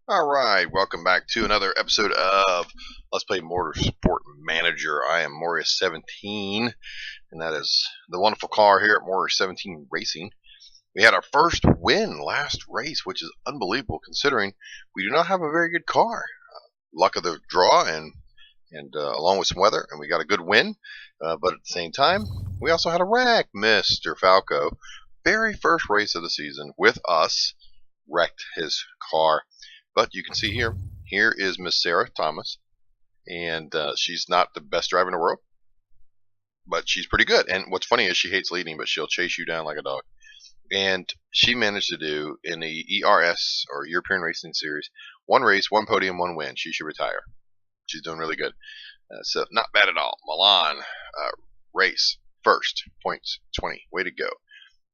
Alright, welcome back to another episode of Let's Play Motorsport Manager. I am Morius17, and that is the wonderful car here at Morius17 Racing. We had our first win last race, which is unbelievable considering we do not have a very good car. Luck of the draw and along with some weather, and we got a good win. But at the same time, we also had a wreck. Mr. Falko, very first race of the season with us, wrecked his car. But you can see here is Miss Sarah Thomas, and she's not the best driver in the world, but she's pretty good. And what's funny is she hates leading, but she'll chase you down like a dog. And she managed to do in the ERS, or European Racing Series, one race, one podium, one win. She should retire. She's doing really good. So not bad at all. Milan race first, points 20. Way to go.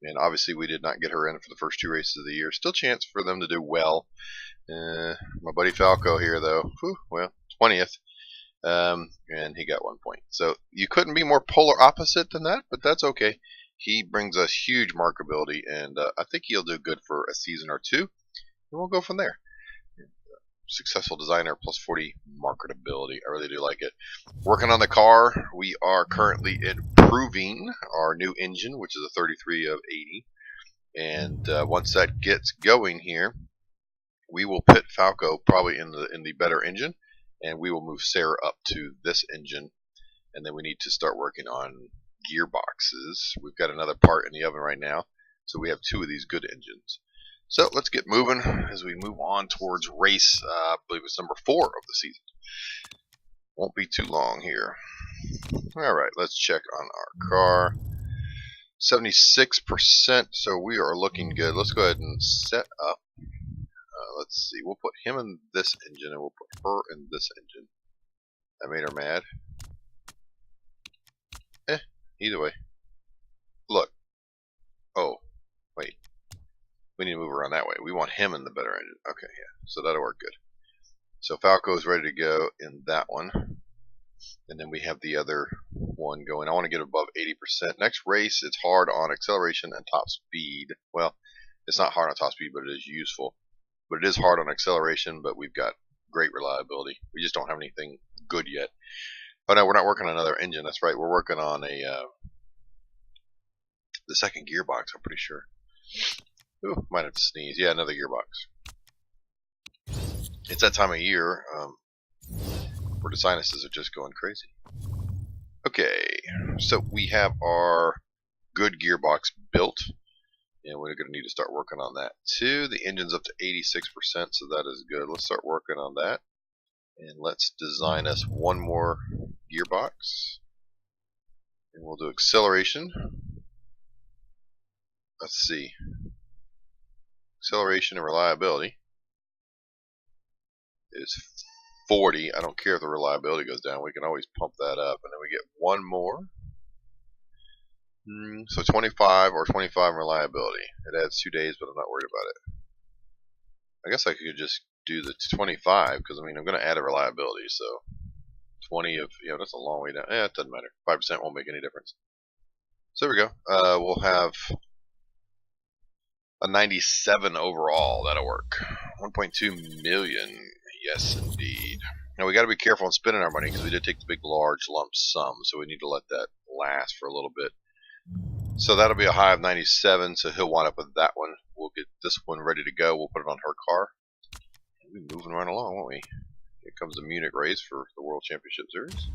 And obviously we did not get her in for the first two races of the year. Still chance for them to do well. My buddy Falko here, though, well, 20th, and he got 1 point. So you couldn't be more polar opposite than that, but that's okay. He brings us huge markability, and I think he'll do good for a season or two, and we'll go from there. Successful designer plus 40 marketability. I really do like it. Working on the car, we are currently improving our new engine, which is a 33 of 80, and once that gets going here, we will pit Falco probably in the better engine, and we will move Sarah up to this engine, and then we need to start working on gearboxes. We've got another part in the oven right now, so we have two of these good engines. So let's get moving as we move on towards race, I believe it's number 4 of the season. Won't be too long here. Alright, let's check on our car. 76%, so we are looking good. Let's go ahead and set up. Let's see, we'll put him in this engine and we'll put her in this engine. That made her mad. Either way. Look. Oh, wait. We need to move around that way. We want him in the better engine. Okay, yeah, so that'll work good. So Falco is ready to go in that one. And then we have the other one going. I want to get above 80%. Next race, it's hard on acceleration and top speed. Well, it's not hard on top speed, but it is useful. But it is hard on acceleration, but we've got great reliability. We just don't have anything good yet. Oh no, we're not working on another engine. That's right. We're working on the second gearbox, I'm pretty sure. Ooh, might have to sneeze. Yeah, another gearbox. It's that time of year where the sinuses are just going crazy. Okay, so we have our good gearbox built. And we're going to need to start working on that too. The engine's up to 86%, so that is good. Let's start working on that. And let's design us one more gearbox. And we'll do acceleration. Let's see. Acceleration and reliability is 40. I don't care if the reliability goes down. We can always pump that up. And then we get one more. So 25 or 25 reliability. It adds 2 days, but I'm not worried about it. I guess I could just do the 25 because I mean I'm going to add a reliability. So 20 of that's a long way down. It doesn't matter. 5% won't make any difference. So there we go. We'll have a 97 overall. That'll work. 1.2 million. Yes, indeed. Now we got to be careful on spending our money because we did take the big, large lump sum. So we need to let that last for a little bit. So that'll be a high of 97, so he'll wind up with that one. We'll get this one ready to go. We'll put it on her car. We'll be moving right along, won't we? Here comes the Munich race for the World Championship Series.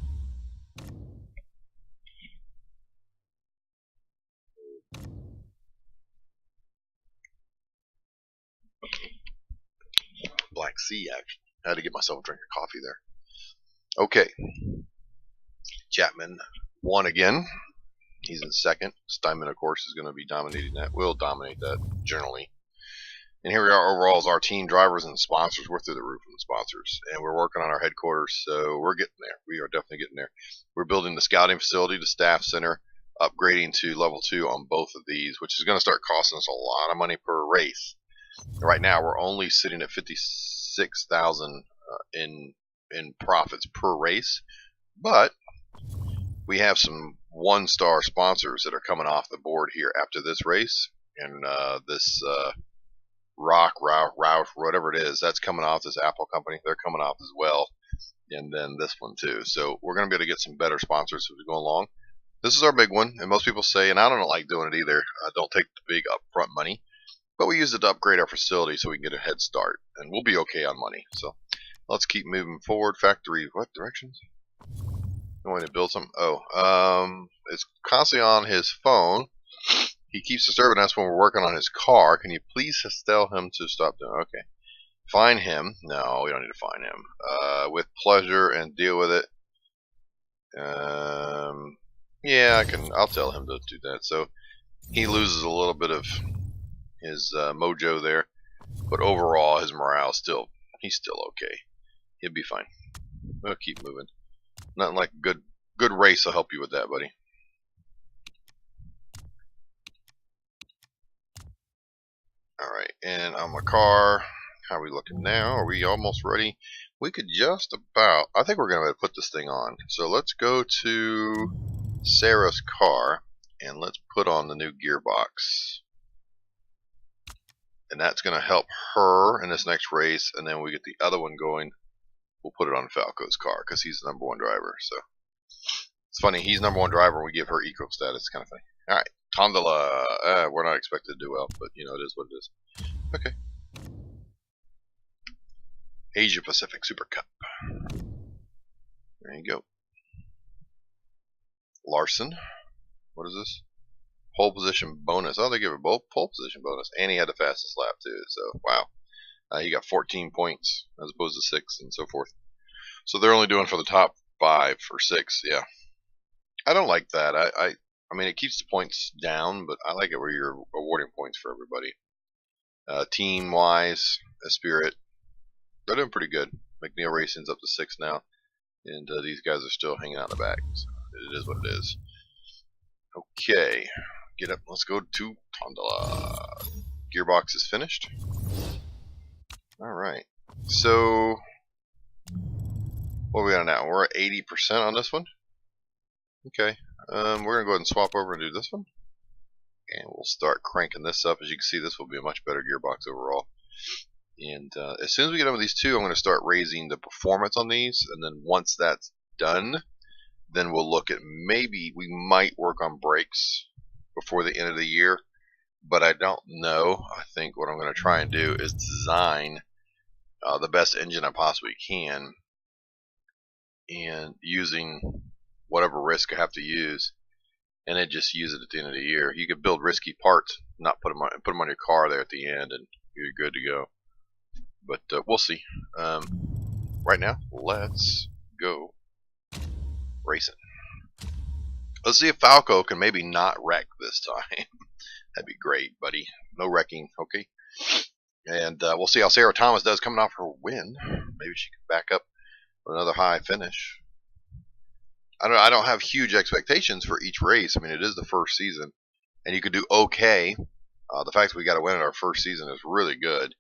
Black Sea, actually. I had to get myself a drink of coffee there. Okay. Chapman won again. He's in second. Steinman, of course, is going to be dominating that. We'll dominate that generally. And here we are overall as our team drivers and sponsors. We're through the roof from the sponsors. And we're working on our headquarters, so we're getting there. We are definitely getting there. We're building the scouting facility, the staff center, upgrading to level 2 on both of these, which is going to start costing us a lot of money per race. Right now, we're only sitting at 56,000 in profits per race. But we have some 1-star sponsors that are coming off the board here after this race, and this Roush, whatever it is, that's coming off. This Apple company, they're coming off as well. And then this one too. So we're going to be able to get some better sponsors as we go along. This is our big one, and most people say, and I don't like doing it either, don't take the big upfront money, but we use it to upgrade our facility so we can get a head start, and we'll be okay on money. So let's keep moving forward. Factory, what directions? I want to build something. It's constantly on his phone. He keeps disturbing us when we're working on his car. Can you please tell him to stop doing? Okay. Find him. No, we don't need to find him. With pleasure and deal with it. Yeah, I'll tell him to do that. So he loses a little bit of his mojo there, but overall his morale he's still okay. He'll be fine. We'll keep moving. Nothing like a good race will help you with that, buddy. All right, and on my car, how are we looking now? Are we almost ready? We could just about. I think we're gonna put this thing on. So let's go to Sarah's car and let's put on the new gearbox, and that's going to help her in this next race. And then when we get the other one going, we'll put it on Falco's car because he's the #1 driver. So it's funny, he's #1 driver and we give her eco status. It's kind of funny. All right, Tondela, we're not expected to do well, but you know, it is what it is. Okay. Asia Pacific Super Cup. There you go. Larson. What is this? Pole position bonus. Oh, they give a pole position bonus. And he had the fastest lap, too. So, wow. He got 14 points as opposed to 6 and so forth. So they're only doing for the top 5 or 6. Yeah. I don't like that. I mean, it keeps the points down, but I like it where you're awarding points for everybody. Team-wise, Spirit, they're doing pretty good. McNeil Racing's up to 6 now. And these guys are still hanging out in the back. So it is what it is. Okay, get up. Let's go to Tondela. Gearbox is finished. All right. So, what are we on now? We're at 80% on this one. Okay. We're gonna go ahead and swap over and do this one, and we'll start cranking this up. As you can see, this will be a much better gearbox overall. And as soon as we get done with these two, I'm going to start raising the performance on these, and then once that's done, then we'll look at maybe we might work on brakes before the end of the year, but I don't know. I think what I'm going to try and do is design the best engine I possibly can, and using whatever risk I have to use, and then just use it at the end of the year. You could build risky parts, not put them on your car there at the end, and you're good to go. But we'll see. Right now, let's go racing. Let's see if Falco can maybe not wreck this time. That'd be great, buddy. No wrecking, okay? And we'll see how Sarah Thomas does coming off her win. Maybe she can back up with another high finish. I don't have huge expectations for each race. I mean, it is the first season, and you could do okay. The fact that we got to win in our first season is really good.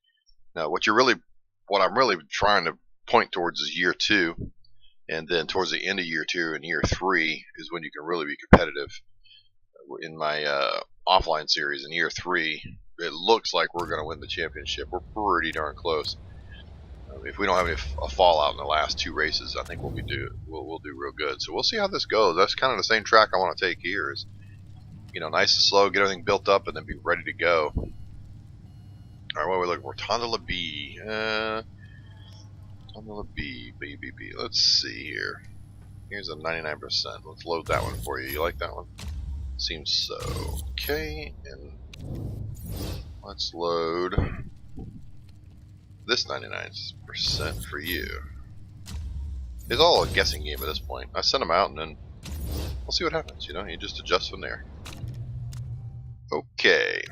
Now, what I'm really trying to point towards is year 2, and then towards the end of year 2 and year 3 is when you can really be competitive. In my offline series, in year 3, it looks like we're going to win the championship. We're pretty darn close. If we don't have a fallout in the last 2 races, I think we'll do real good. So we'll see how this goes. That's kind of the same track I want to take here. Is, you know, nice and slow, get everything built up, and then be ready to go. All right, what are we looking for? Tondela B. Tondela B. Let's see here. Here's a 99%. Let's load that one for you. You like that one? Seems so. Okay, and let's load this 99% for you. It's all a guessing game at this point. I send them out and then we'll see what happens. You know, you just adjust from there. Okay,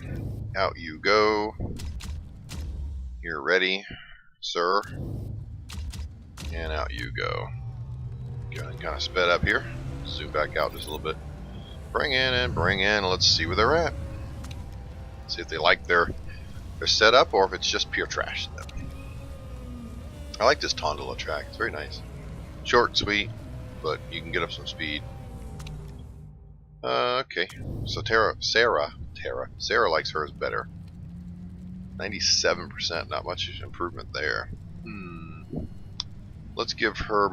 out you go. You're ready, sir. And out you go. Kind of sped up here. Zoom back out just a little bit. Bring in and bring in. Let's see where they're at. See if they like their setup or if it's just pure trash. I like this Tondela track. It's very nice. Short, sweet, but you can get up some speed. Okay. So Sarah likes hers better. 97%, not much improvement there. Let's give her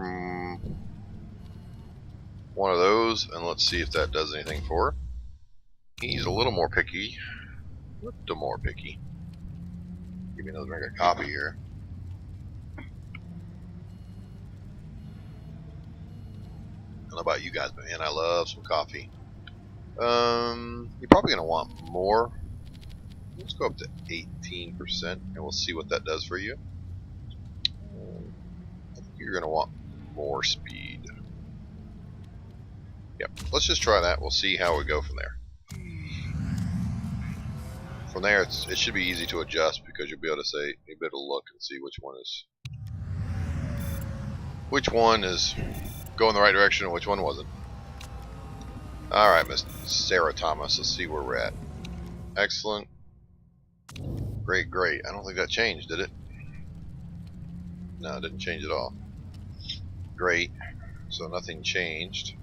one of those, and let's see if that does anything for her. He's a little more picky. A little more picky. Give me another drink of coffee here. I don't know about you guys, but man, I love some coffee. You're probably going to want more. Let's go up to 18%, and we'll see what that does for you. I think you're going to want more speed. Yep, let's just try that. We'll see how we go from there. From there, it should be easy to adjust because you'll be able to say, you'll be able to look and see which one is going the right direction and which one wasn't. Alright, Miss Sarah Thomas, let's see where we're at. Excellent. Great, great. I don't think that changed, did it? No, it didn't change at all. Great. So nothing changed.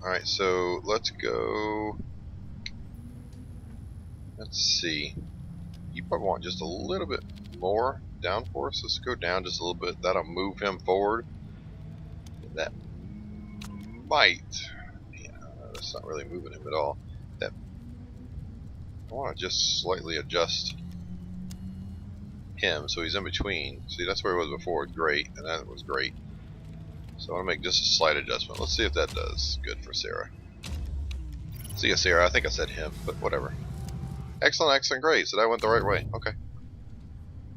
Alright, so let's go. Let's see. You probably want just a little bit more downforce. Let's go down just a little bit. That'll move him forward. That might. Yeah, that's not really moving him at all. That I want to just slightly adjust him so he's in between. See, that's where he was before. Great, and that was great. So I want to make just a slight adjustment. Let's see if that does good for Sarah. See ya, Sarah. I think I said him, but whatever. Excellent, excellent, great. So that went the right way. Okay.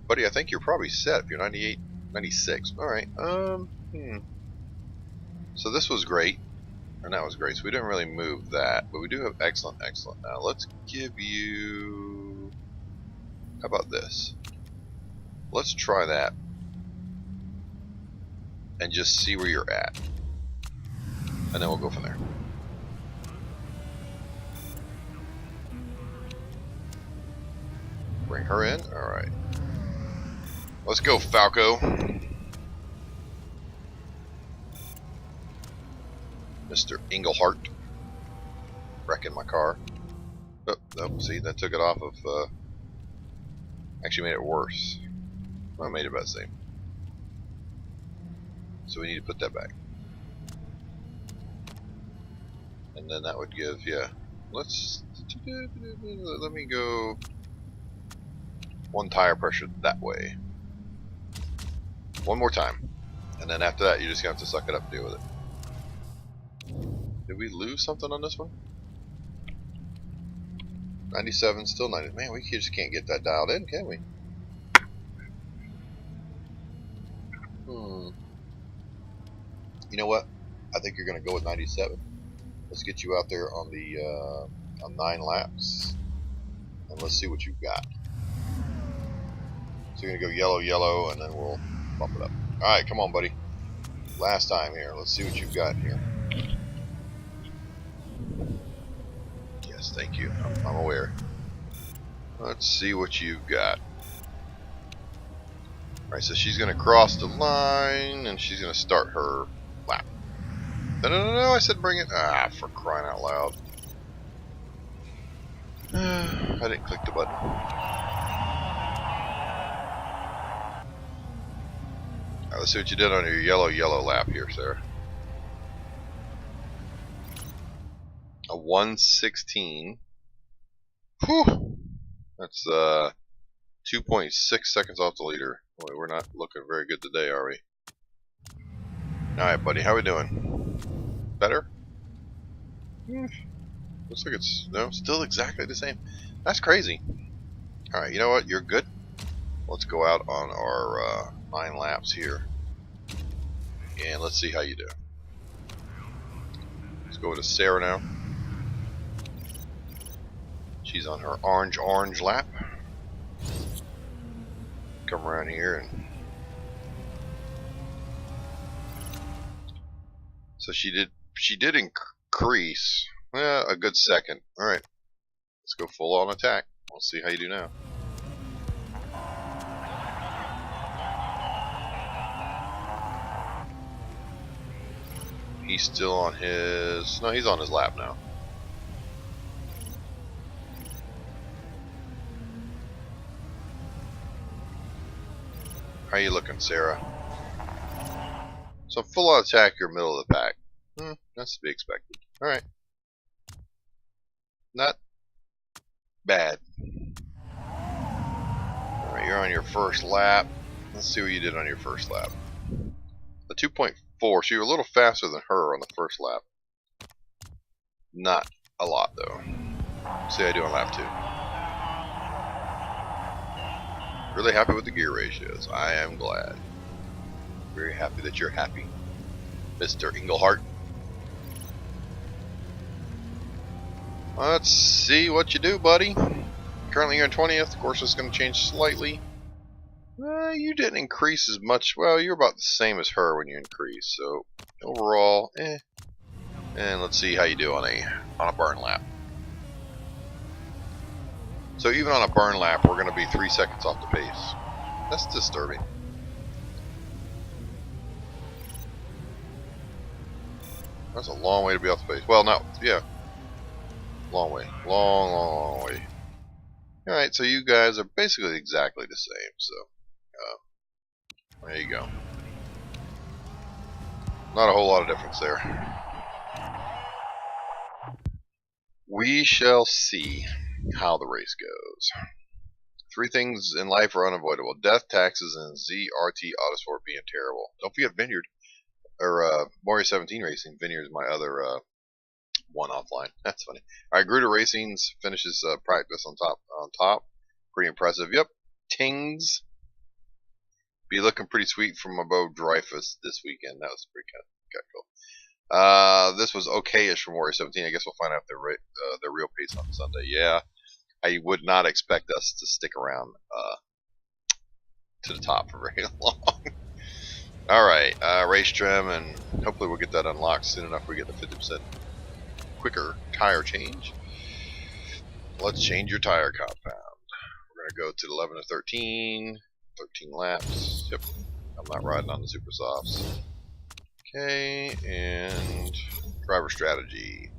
Buddy, I think you're probably set if you're 98, 96. Alright. So this was great. And that was great. So we didn't really move that. But we do have excellent, excellent. Now let's give you... How about this? Let's try that. And just see where you're at. And then we'll go from there. Bring her in? Alright. Let's go, Falko. Mr. Englehart. Wrecking my car. Oh, nope, see, that took it off of, actually made it worse. Well, I made it about the same. So we need to put that back. And then that would give, yeah. Let me go one tire pressure that way. One more time. And then after that, you're just going to have to suck it up and deal with it. Did we lose something on this one? 97, still 90. Man, we just can't get that dialed in, can we? You know what? I think you're going to go with 97. Let's get you out there on the on 9 laps, and let's see what you've got. So you're going to go yellow, yellow, and then we'll bump it up. All right, come on, buddy. Last time here. Let's see what you've got here. Yes, thank you. I'm aware. Let's see what you've got. All right, so she's going to cross the line, and she's going to start her lap. No, I said bring it. Ah, for crying out loud. I didn't click the button. Alright, let's see what you did on your yellow lap here, Sarah. A 1:16. Whew! That's 2.6 seconds off the leader. Boy, we're not looking very good today, are we? Alright, buddy, how we doing? Better? Looks like it's still exactly the same. That's crazy. Alright, you know what? You're good. Let's go out on our 9 laps here. And let's see how you do. Let's go to Sarah now. She's on her orange lap. Come around here and so she did increase a good second. Alright. Let's go full on attack. We'll see how you do now. He's still on his... No, he's on his lap now. How you looking, Sarah? So full on attack, you're middle of the pack. That's to be expected. Alright. Not bad. Alright, you're on your first lap. Let's see what you did on your first lap. The 2.4, so you're a little faster than her on the first lap. Not a lot, though. Let's see how I do on lap 2. Really happy with the gear ratios. I am glad. Very happy that you're happy, Mr. Englehart. Let's see what you do, buddy. Currently you're in 20th. Of course, it's going to change slightly. You didn't increase as much. Well, you're about the same as her when you increase. So overall, And let's see how you do on a burn lap. So even on a burn lap, we're going to be 3 seconds off the pace. That's disturbing. That's a long way to be off the pace. Well, no, yeah. Long way. Long way. Alright, so you guys are basically exactly the same, so there you go. Not a whole lot of difference there. We shall see how the race goes. 3 things in life are unavoidable: death, taxes, and ZRT Autosport being terrible. Don't forget Vineyard, or Moria 17 Racing. Vineyard is my other one offline. That's funny. Alright, Gruder Racing's finishes practice on top. Pretty impressive. Yep. Tings. Be looking pretty sweet from above Dreyfus this weekend. That was pretty kind of cool. This was okay-ish for Moria 17. I guess we'll find out their real pace on Sunday. Yeah. I would not expect us to stick around to the top for very long. Alright, race trim, and hopefully we'll get that unlocked soon enough we get the 50% quicker tire change. Let's change your tire compound. We're going to go to 11 to 13 laps. Yep, I'm not riding on the super softs. Okay, and driver strategy.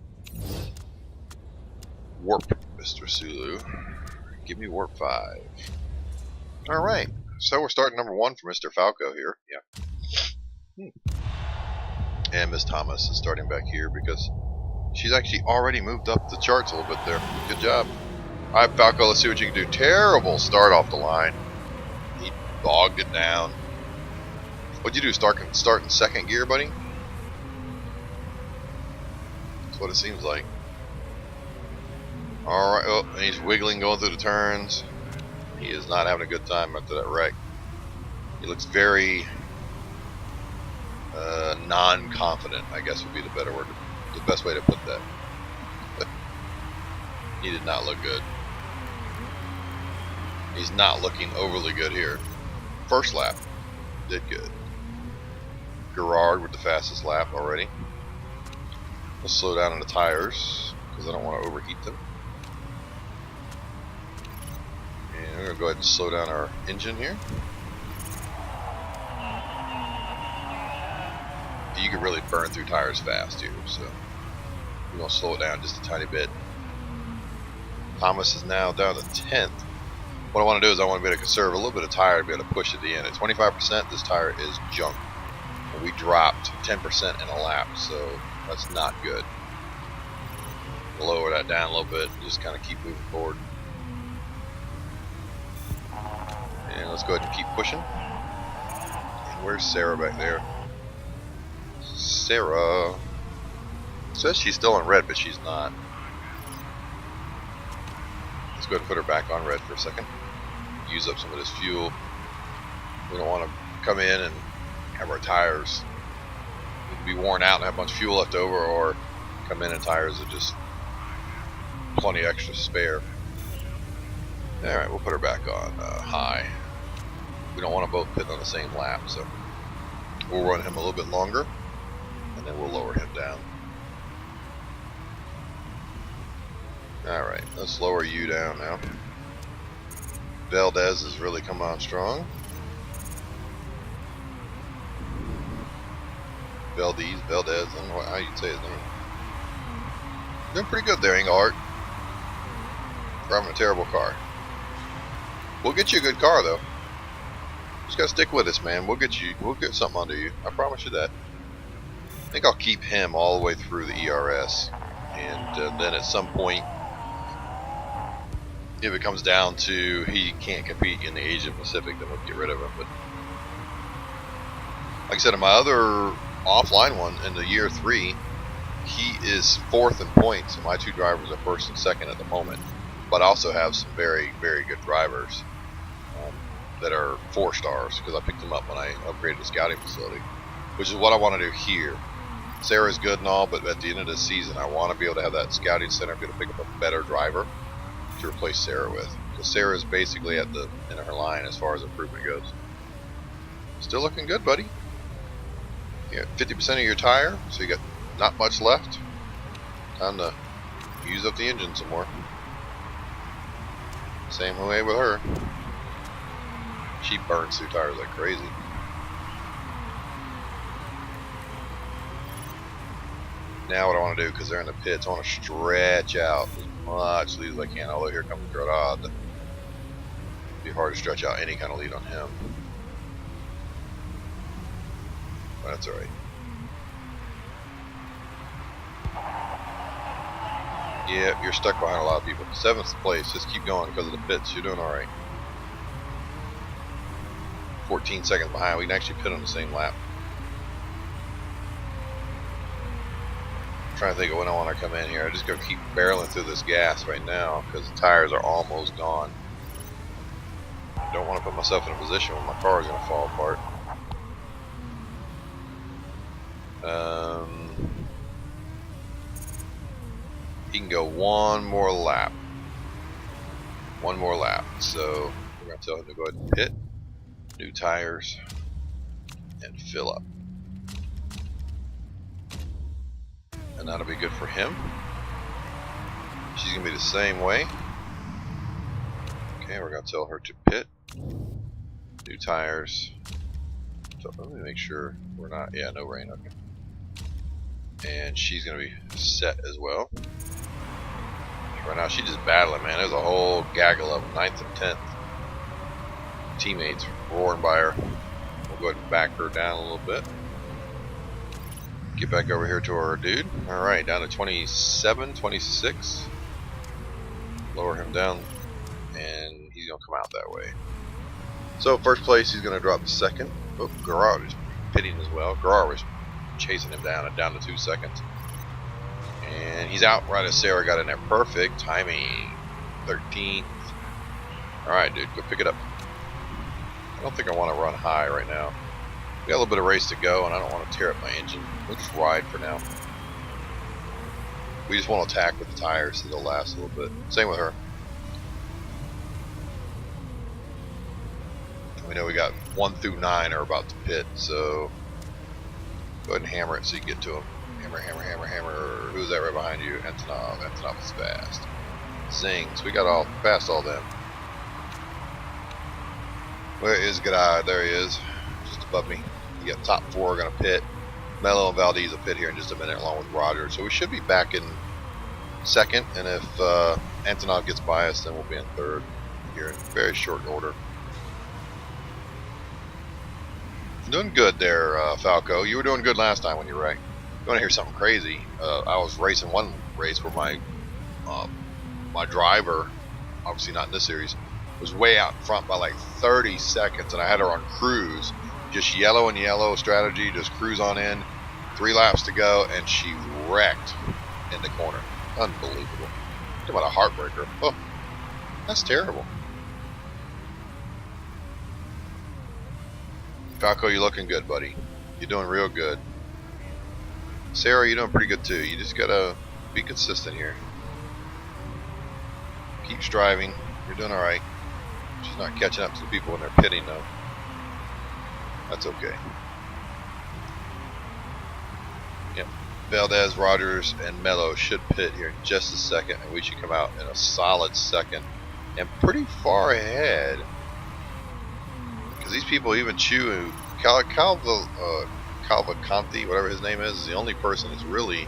Warp, Mr. Sulu. Give me warp 5. Alright, so we're starting number 1 for Mr. Falko here. Yeah. And Miss Thomas is starting back here because she's actually already moved up the charts a little bit there. Good job. Alright, Falko, let's see what you can do. Terrible start off the line. He bogged it down. What'd you do? Start in second gear, buddy? That's what it seems like. Alright, oh, and he's wiggling going through the turns. He is not having a good time after that wreck. He looks very non-confident, I guess would be the better word, the best way to put that. He did not look good. He's not looking overly good here. First lap, did good. Gerard with the fastest lap already. Let's slow down on the tires because I don't want to overheat them. And we're going to go ahead and slow down our engine here. You can really burn through tires fast here, so we're going to slow it down just a tiny bit. Thomas is now down to 10th. What I want to do is I want to be able to conserve a little bit of tire to be able to push at the end. At 25%, this tire is junk. And we dropped 10% in a lap, so that's not good. Lower that down a little bit and just kind of keep moving forward. And let's go ahead and keep pushing. And where's Sarah back there? Sarah says she's still in red, but she's not. Let's go ahead and put her back on red for a second. Use up some of this fuel. We don't want to come in and have our tires be worn out and have a bunch of fuel left over, or come in and tires are just plenty extra spare. Alright, we'll put her back on high. We don't want to both pit on the same lap, so we'll run him a little bit longer and then we'll lower him down. Alright, let's lower you down now. Valdez has really come on strong. Valdez, I don't know how you'd say his name. Doing pretty good there, Englehart. Driving a terrible car. We'll get you a good car though. Just gotta stick with us, man. We'll get you. We'll get something under you. I promise you that. I think I'll keep him all the way through the ERS, and then at some point, if it comes down to he can't compete in the Asia Pacific, then we'll get rid of him. But like I said, in my other offline one in the year 3, he is 4th in points, and my 2 drivers are 1st and 2nd at the moment. But I also have some very, very good drivers that are 4 stars because I picked them up when I upgraded the scouting facility, which is what I want to do here. Sarah's good and all, but at the end of the season, I want to be able to have that scouting center be able to pick up a better driver to replace Sarah with. Because Sarah is basically at the end of her line as far as improvement goes. Still looking good, buddy. You got 50% of your tire, so you got not much left. Time to use up the engine some more. Same way with her. She burns through tires like crazy. Now what I want to do, because they're in the pits, I want to stretch out as much lead as I can. Although here comes Gerard. It'd be hard to stretch out any kind of lead on him. But that's alright. Yeah, you're stuck behind a lot of people. 7th place, just keep going because of the pits. You're doing alright. 14 seconds behind. We can actually pit on the same lap. I'm trying to think of when I want to come in here. I just gotta keep barreling through this gas right now because the tires are almost gone. I don't want to put myself in a position where my car is going to fall apart. He can go one more lap. One more lap. So we're going to tell him to go ahead and pit, new tires, and fill up. And that'll be good for him. She's going to be the same way. Okay, we're going to tell her to pit, new tires. So let me make sure we're not, yeah, no rain, okay. And she's going to be set as well. Right now she's just battling, man. There's a whole gaggle of them, 9th and 10th. Teammates roaring by her. We'll go ahead and back her down a little bit. Get back over here to our dude. Alright, down to 27, 26. Lower him down, and he's going to come out that way. So, first place, he's going to drop to 2nd. Oh, Gerard is pitting as well. Gerard was chasing him down to 2 seconds. And he's out right as Sarah got in there. Perfect timing. 13th. Alright, dude, go pick it up. I don't think I want to run high right now. We got a little bit of race to go, and I don't want to tear up my engine. We'll just ride for now. We just want to attack with the tires so they'll last a little bit. Same with her. We know we got 1 through 9 are about to pit, so go ahead and hammer it so you can get to them. Hammer, hammer, hammer, hammer. Who's that right behind you? Antonov. Antonov is fast. Zings. We got all past all them. Where is Gerard? There he is. Just above me. You got top 4 are going to pit. Mello and Valdez will pit here in just a minute along with Roger. So we should be back in 2nd. And if Antonov gets by us, then we'll be in 3rd here in very short order. Doing good there, Falco. You were doing good last time when you were right. You want to hear something crazy? I was racing one race where my my driver, obviously not in this series, was way out in front by like 30 seconds, and I had her on cruise, just yellow and yellow strategy, just cruise on in, 3 laps to go, and she wrecked in the corner. Unbelievable. Talk about a heartbreaker. Oh, that's terrible. Falco, you're looking good, buddy. You're doing real good. Sarah, you're doing pretty good too. You just gotta be consistent here. Keep striving. You're doing alright. She's not catching up to the people when they're pitting though. That's okay. Yep. Valdez, Rogers, and Mello should pit here in just a second, and we should come out in a solid 2nd and pretty far ahead. Because these people, even Chu, Calvacanti, whatever his name is the only person that's really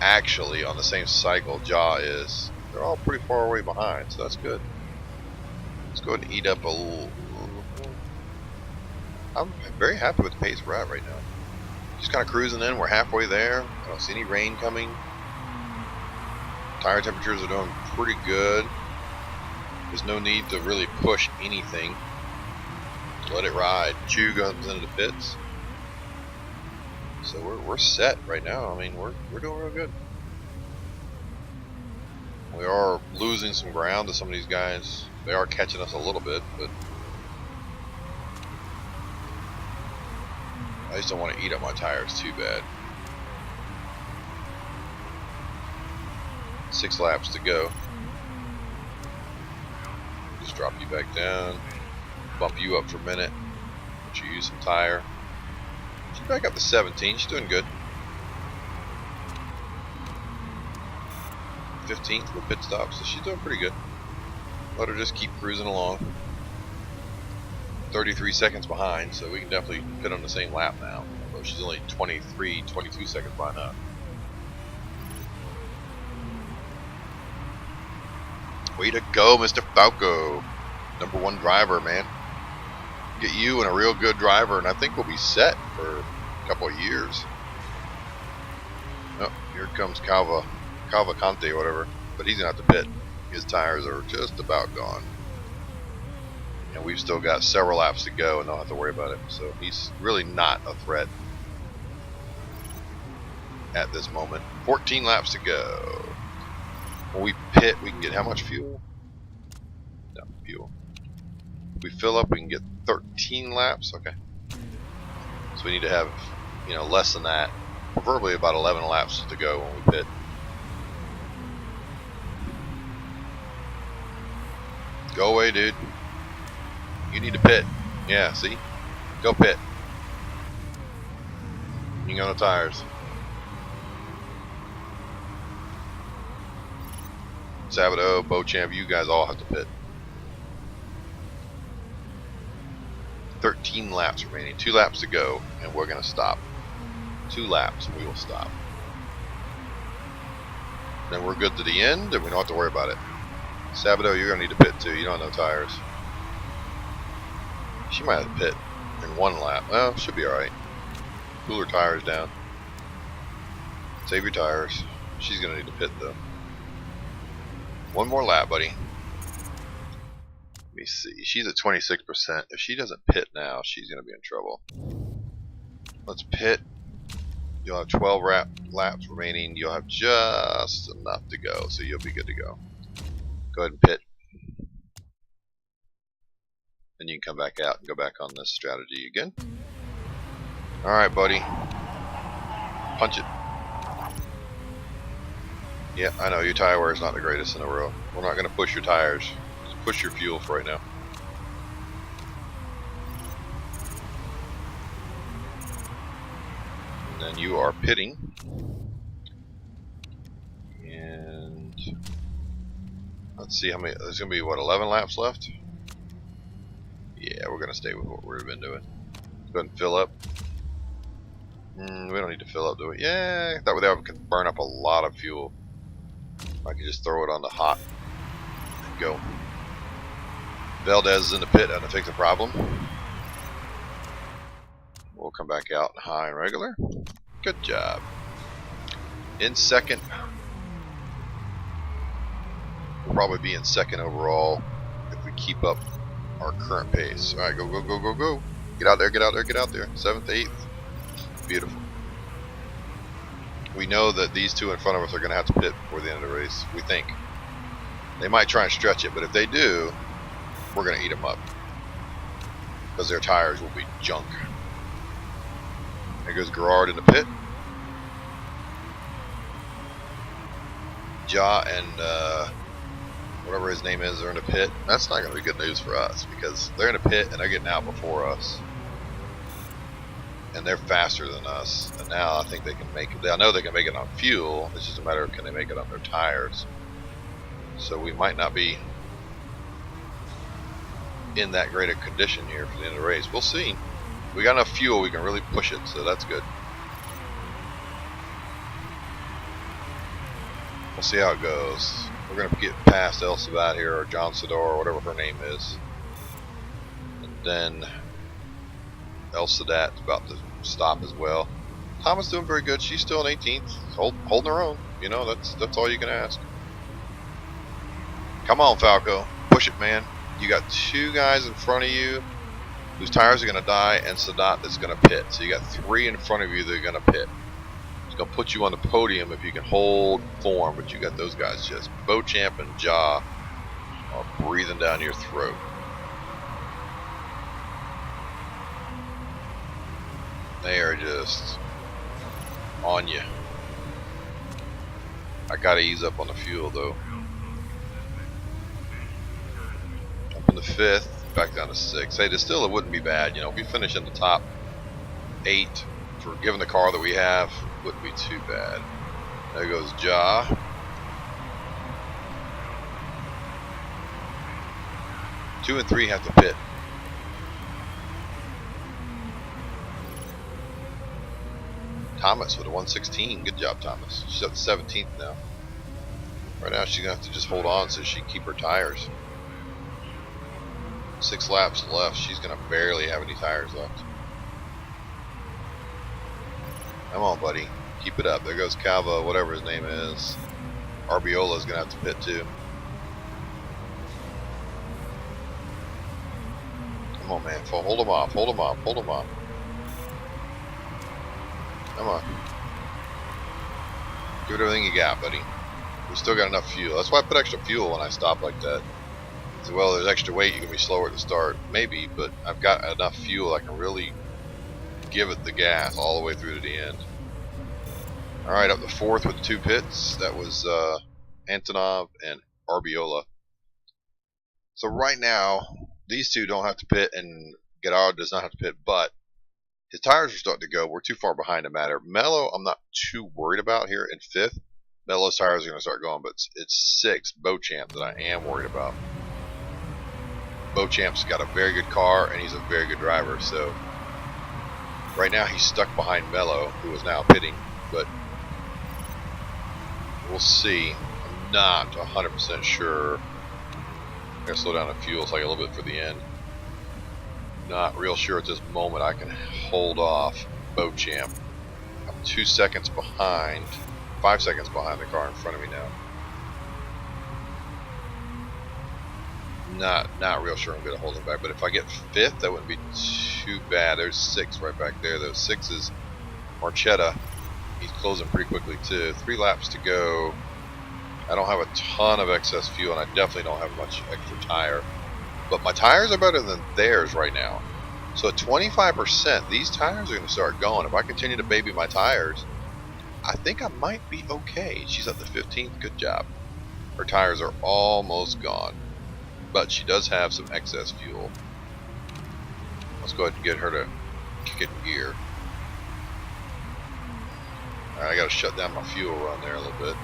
actually on the same cycle Ja is. They're all pretty far away behind, so that's good. Let's go ahead and eat up a little I'm very happy with the pace we're at right now. Just kind of cruising in. We're halfway there. I don't see any rain coming. Tire temperatures are doing pretty good. There's no need to really push anything. Let it ride. Chew comes into the pits. So we're set right now. I mean, we're doing real good. We are losing some ground to some of these guys. They are catching us a little bit, but I just don't want to eat up my tires too bad. 6 laps to go. Just drop you back down, bump you up for a minute, let you use some tire. She's back up to 17. She's doing good. 15th with pit stop, so she's doing pretty good. Let her just keep cruising along. 33 seconds behind, so we can definitely pit on the same lap now. Although she's only 23, 22 seconds behind us. Way to go, Mr. Falko. #1 driver, man. Get you and a real good driver, and I think we'll be set for a couple of years. Oh, here comes Cavalcante or whatever, but he's gonna have to pit. His tires are just about gone, and we've still got several laps to go and don't have to worry about it. So he's really not a threat at this moment. 14 laps to go. When we pit, we can get how much fuel? No, fuel. If we fill up, we can get 13 laps. Okay. So we need to have, you know, less than that. Preferably about 11 laps to go when we pit. Go away, dude. You need to pit. Yeah, see? Go pit. You got no tires. Sabato, Beauchamp, you guys all have to pit. 13 laps remaining. 2 laps to go, and we're going to stop. 2 laps, and we will stop. Then we're good to the end, and we don't have to worry about it. Sabato, you're going to need to pit too. You don't have no tires. She might have to pit in 1 lap. Well, should be alright. Cool her tires down. Save your tires. She's going to need to pit though. 1 more lap, buddy. Let me see. She's at 26%. If she doesn't pit now, she's going to be in trouble. Let's pit. You'll have 12 laps remaining. You'll have just enough to go, so you'll be good to go. Go ahead and pit. Then you can come back out and go back on this strategy again. Alright, buddy. Punch it. Yeah, I know your tire wear is not the greatest in the world. We're not going to push your tires. Just push your fuel for right now. And then you are pitting. And let's see how many. There's going to be, what, 11 laps left? Yeah, we're going to stay with what we've been doing. Go ahead and fill up. We don't need to fill up, do we? Yeah, I thought that could burn up a lot of fuel. I can just throw it on the hot and go. Valdez is in the pit to fix the problem. We'll come back out high and regular. Good job. In second. We'll probably be in second overall if we keep up our current pace. Alright, go, go, go, go, go. Get out there, get out there, get out there. 7th, 8th. Beautiful. We know that these 2 in front of us are going to have to pit before the end of the race. We think. They might try and stretch it, but if they do, we're going to eat them up. Because their tires will be junk. There goes Gerard in the pit. Ja and whatever his name is are in the pit. That's not going to be good news for us because they're in the pit and they're getting out before us. And they're faster than us, and now I think they can make it. I know they can make it on fuel. It's just a matter of can they make it on their tires. So we might not be in that great a condition here for the end of the race. We'll see. We got enough fuel, we can really push it, so that's good. We'll see how it goes. We're going to get past El Sabat here, or John Sador, or whatever her name is. And then El Sadat's about to stop as well. Thomas doing very good. She's still in 18th, holding her own. You know, that's all you can ask. Come on, Falko, push it, man. You got two guys in front of you whose tires are going to die, and Sadat that's going to pit. So you got three in front of you that are going to pit. It's going to put you on the podium if you can hold form, but you got those guys just Beauchamp and Ja are breathing down your throat. They are just on you. I gotta ease up on the fuel though. Up in the 5th, back down to 6th. Hey, it wouldn't be bad, you know. If we finish in the top 8 for given the car that we have, wouldn't be too bad. There goes Ja. Two and 3 have to pit. Thomas with a 116. Good job, Thomas. She's up to 17th now. Right now, she's gonna have to just hold on so she can keep her tires. 6 laps left. She's gonna barely have any tires left. Come on, buddy. Keep it up. There goes Calva, whatever his name is. Arbiola's gonna have to pit too. Come on, man. Hold him off. Hold him off. Hold him off. Come on. Give it everything you got, buddy. We still got enough fuel. That's why I put extra fuel when I stop like that. So, well, there's extra weight. You can be slower at the start. Maybe, but I've got enough fuel I can really give it the gas all the way through to the end. Alright, up to 4th with 2 pits. That was Antonov and Arbiola. So right now, these two don't have to pit, and Guerrero does not have to pit, but his tires are starting to go. We're too far behind to matter. Mello, I'm not too worried about here in 5th. Mello's tires are going to start going, but it's 6th, Beauchamp, that I am worried about. Beauchamp's got a very good car, and he's a very good driver, so right now he's stuck behind Mello, who is now pitting, but we'll see. I'm not 100% sure. I'm going to slow down the fuel so I get a little bit for the end. Not real sure at this moment I can hold off Beauchamp. I'm 2 seconds behind, 5 seconds behind the car in front of me now. Not real sure I'm going to hold him back, but if I get 5th, that wouldn't be too bad. There's 6 right back there. Those 6 is Marchetta. He's closing pretty quickly too. 3 laps to go. I don't have a ton of excess fuel, and I definitely don't have much extra tire. But my tires are better than theirs right now. So at 25%, these tires are going to start going. If I continue to baby my tires, I think I might be okay. She's up to 15th. Good job. Her tires are almost gone. But she does have some excess fuel. Let's go ahead and get her to kick it in gear. Alright, I got to shut down my fuel run there a little bit.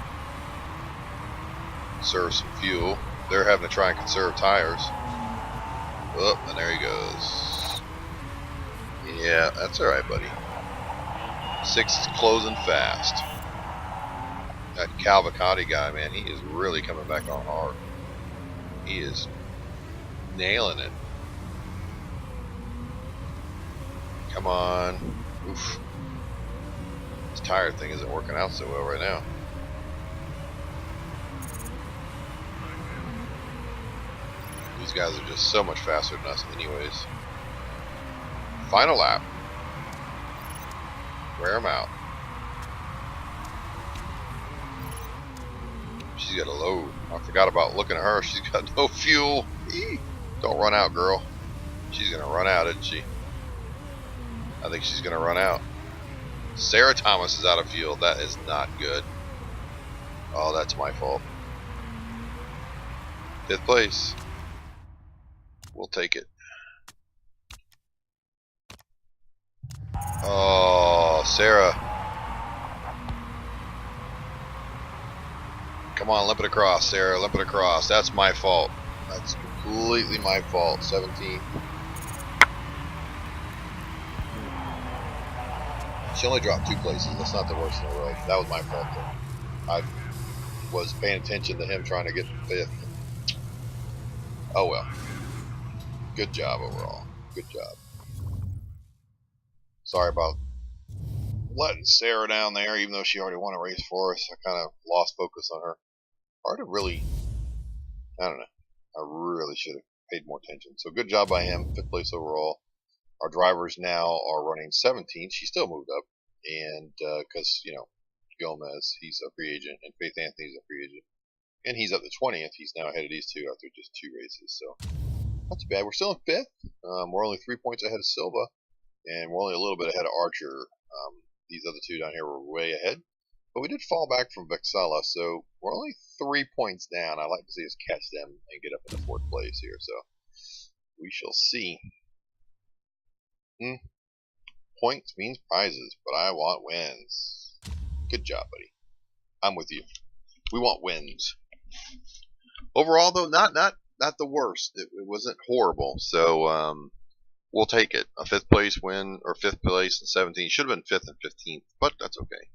Conserve some fuel. They're having to try and conserve tires. Oh, and there he goes. Yeah, that's alright, buddy. 6 is closing fast. That Cavalcante guy, man, he is really coming back on hard. He is nailing it. Come on. Oof. This tire thing isn't working out so well right now. These guys are just so much faster than us anyways. Final lap. Wear them out. She's got a load. I forgot about looking at her. She's got no fuel. Eee. Don't run out, girl. She's going to run out, isn't she? I think she's going to run out. Sarah Thomas is out of fuel. That is not good. Oh, that's my fault. 5th place. We'll take it. Oh, Sarah. Come on, limp it across, Sarah. Limp it across. That's my fault. That's completely my fault. 17. She only dropped 2 places. That's not the worst in the world. That was my fault, though. I was paying attention to him trying to get 5th. Oh well. Good job overall. Good job. Sorry about letting Sarah down there, even though she already won a race for us. I kind of lost focus on her. Hard to really, I don't know. I really should have paid more attention. So good job by him. 5th place overall. Our drivers now are running 17th. She still moved up, and because Gomez, he's a free agent, and Faith Anthony's a free agent, and he's up to 20th. He's now ahead of these two after just 2 races. So not too bad. We're still in 5th. We're only 3 points ahead of Silva, and we're only a little bit ahead of Archer. These other two down here were way ahead, but we did fall back from Vexella, so we're only 3 points down. I'd like to see us catch them and get up in the 4th place here. So we shall see. Points means prizes, but I want wins. Good job, buddy. I'm with you. We want wins. Overall, though, not the worst. It wasn't horrible. So we'll take it. A 5th place win, or 5th place and 17th. Should have been 5th and 15th, but that's okay.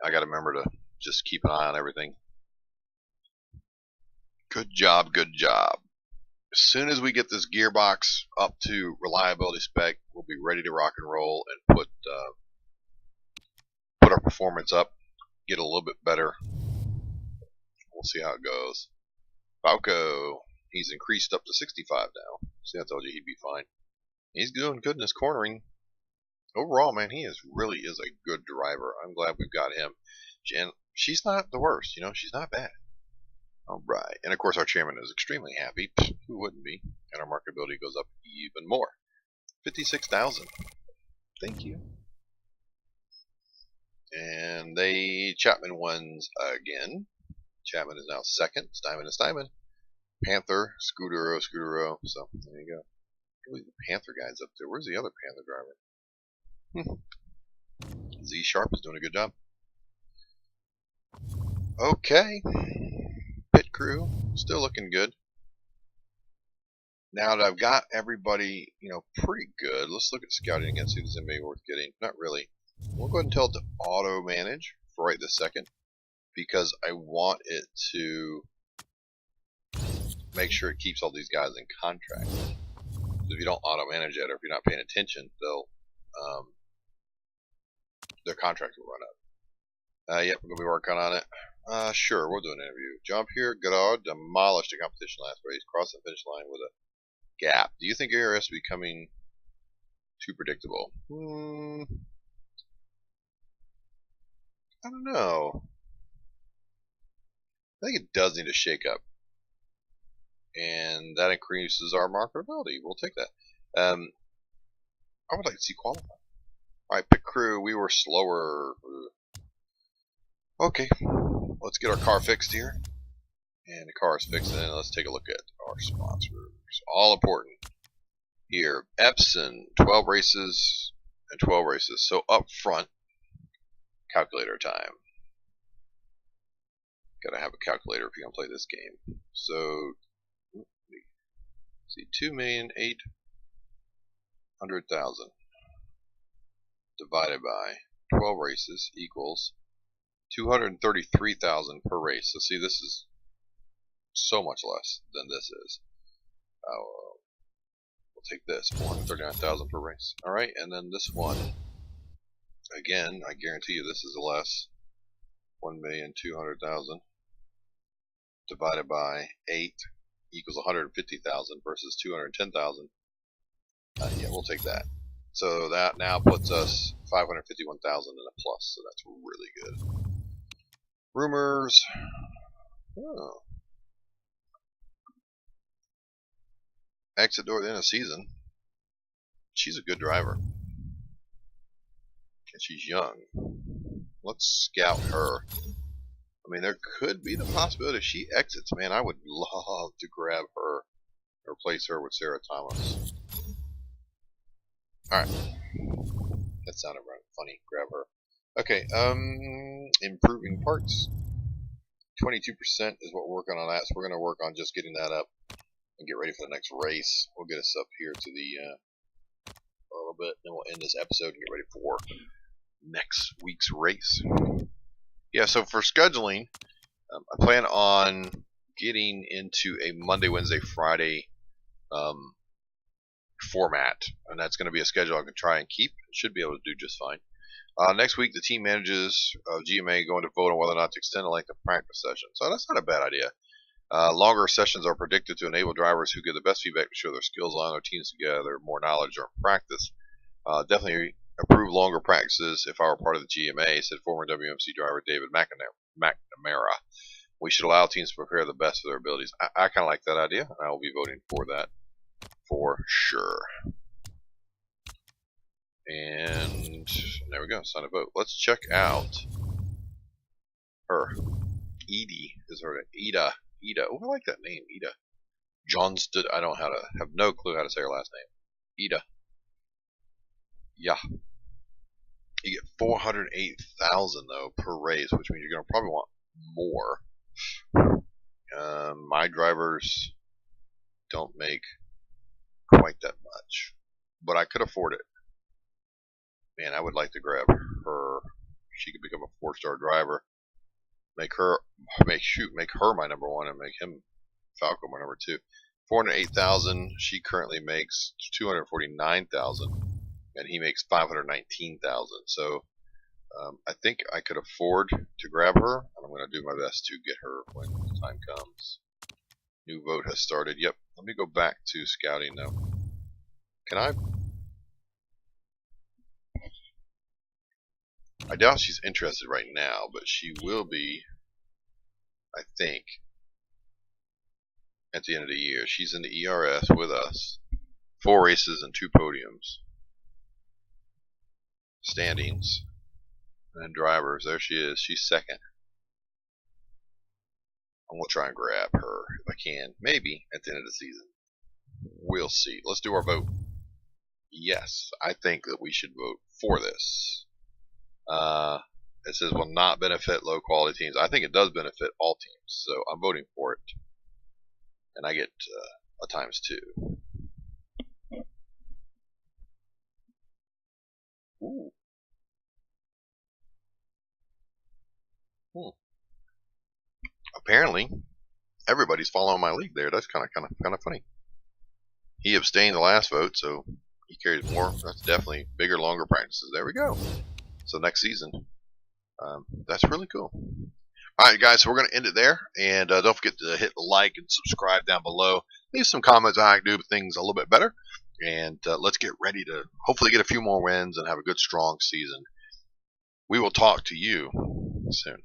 I got to remember to just keep an eye on everything. Good job, good job. As soon as we get this gearbox up to reliability spec, we'll be ready to rock and roll and put our performance up, get a little bit better. We'll see how it goes. Falko, he's increased up to 65 now. See, I told you he'd be fine. He's doing good in his cornering. Overall, man, he really is a good driver. I'm glad we've got him. And she's not the worst, she's not bad. Alright, and of course our chairman is extremely happy. Who wouldn't be? And our marketability goes up even more. 56,000. Thank you. And Chapman wins again. Chapman is now 2nd. Steinman is Steinman. Panther, Scudero. So there you go. I believe the Panther guy's up there. Where's the other Panther driver? Z Sharp is doing a good job. Okay. Pit crew, still looking good. Now that I've got everybody, pretty good, let's look at scouting again, see if there's anybody worth getting. Not really. We'll go ahead and tell it to auto manage for right this second, because I want it to make sure it keeps all these guys in contract. If you don't auto manage it, or if you're not paying attention, their contract will run up. Yep, we're gonna be working on it. Sure, we'll do an interview. Jump here, Godard demolished the competition last race, crossed the finish line with a gap. Do you think ARS is becoming too predictable? I don't know. I think it does need a shake-up, and that increases our marketability. We'll take that. I would like to see qualify. Alright, pit crew, we were slower. Okay, let's get our car fixed here. And the car is fixed, and let's take a look at our sponsors. All important here. Epson, 12 races and 12 races. So up front, calculator time. Gotta have a calculator if you're gonna play this game. So, see, 2,800,000 divided by 12 races equals 233,000 per race. So see, this is so much less than this is. We'll take this, 439,000 per race. All right, and then this one, again, I guarantee you this is less. 1,200,000 divided by 8 equals 150,000 versus 210,000. Yeah, we'll take that. So that now puts us 551,000 in a plus. So that's really good. Rumors. Oh. Exit door at the end of the season. She's a good driver. And she's young. Let's scout her. I mean, there could be the possibility if she exits. Man, I would love to grab her and replace her with Sarah Thomas. Alright. That sounded right funny. Grab her. Okay, improving parts. 22% is what we're working on that, so we're going to work on just getting that up and get ready for the next race. We'll get us up here to the, a little bit, then we'll end this episode and get ready for next week's race. Yeah, so for scheduling, I plan on getting into a Monday, Wednesday, Friday format, and that's going to be a schedule I can try and keep. Should be able to do just fine. Next week, the team managers of GMA going to vote on whether or not to extend the length of practice session. So that's not a bad idea. Longer sessions are predicted to enable drivers who give the best feedback to show their skills, allowing their teams to gather more knowledge or practice. Definitely approve longer practices if I were part of the GMA, said former WMC driver David McNamara. We should allow teams to prepare the best of their abilities. I kind of like that idea, and I will be voting for that for sure. And there we go, sign a vote. Let's check out her. Edie is her name. Ida. Oh, I like that name, Ida. Johnston. I don't have no clue how to say her last name. Ida. Yeah. You get 408,000 though per race, which means you're gonna probably want more. My drivers don't make quite that much, but I could afford it. Man, I would like to grab her. She could become a 4-star driver. Make her my number 1, and make him Falko my number 2. 408,000. She currently makes 249,000, and he makes 519,000. So I think I could afford to grab her, and I'm going to do my best to get her when the time comes. New vote has started. Yep. Let me go back to scouting now. Can I doubt she's interested right now, but she will be, I think, at the end of the year. She's in the ERS with us. 4 races and 2 podiums. Standings. And drivers. There she is. She's second. I'm going to try and grab her if I can. Maybe at the end of the season. We'll see. Let's do our vote. Yes, I think that we should vote for this. It says will not benefit low quality teams. I think it does benefit all teams, so I'm voting for it. And I get a ×2. Ooh. Apparently, everybody's following my lead there. That's kind of funny. He abstained the last vote, so he carries more. That's definitely bigger, longer practices. There we go. So next season, that's really cool. All right, guys, so we're going to end it there. And don't forget to hit like and subscribe down below. Leave some comments on how I can do things a little bit better. And let's get ready to hopefully get a few more wins and have a good, strong season. We will talk to you soon.